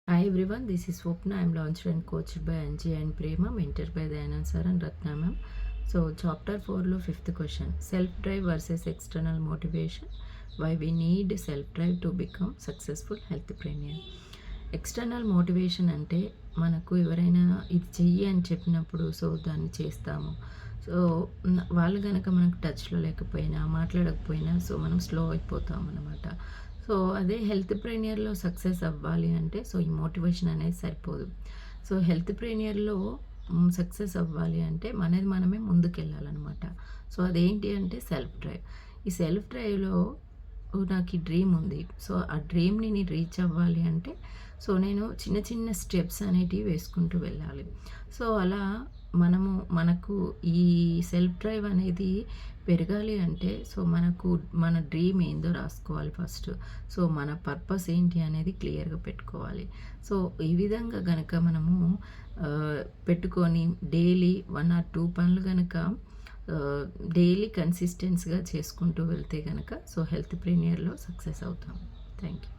Hi everyone, this is Swapna. I am launched and coached by Anji and Prema, mentored by Dayanand sir and Ratna ma'am. So chapter 4 lo fifth question, self drive versus external motivation. Why we need self drive to become successful healthpreneur. External motivation అంటే మనకు ఎవరైనా ఇది చెయ్యి అని చెప్పినప్పుడు so దాన్ని చేస్తాము. So వాళ్ళు కనుక మనకు టచ్లో లేకపోయినా మాట్లాడకపోయినా సో మనం స్లో అయిపోతాం అన్నమాట. సో అదే హెల్త్ ప్రీనియర్లో సక్సెస్ అవ్వాలి అంటే సో ఈ మోటివేషన్ అనేది సరిపోదు. సో హెల్త్ ప్రీనియర్లో సక్సెస్ అవ్వాలి అంటే మనది మనమే ముందుకెళ్ళాలన్నమాట. సో అదేంటి అంటే సెల్ఫ్ డ్రైవ్. ఈ సెల్ఫ్ డ్రైవ్లో నాకు ఈ డ్రీమ్ ఉంది. సో ఆ డ్రీమ్‌ని నేను రీచ్ అవ్వాలి అంటే సో నేను చిన్న చిన్న స్టెప్స్ అనేటివి వేసుకుంటూ వెళ్ళాలి. సో అలా మనకు ఈ సెల్ఫ్ డ్రైవ్ అనేది పెరగాలి అంటే సో మన డ్రీమ్ ఏందో రాసుకోవాలి ఫస్ట్. సో మన పర్పస్ ఏంటి అనేది క్లియర్‌గా పెట్టుకోవాలి. సో ఈ విధంగా గనక మనము పెట్టుకొని డైలీ 1 ఆర్ 2 పనులు గనక డైలీ కన్సిస్టెన్స్‌గా చేసుకుంటూ వెళ్తే గనక సో హెల్త్ ప్రీనియర్‌లో సక్సెస్ అవుతాం. Thank you.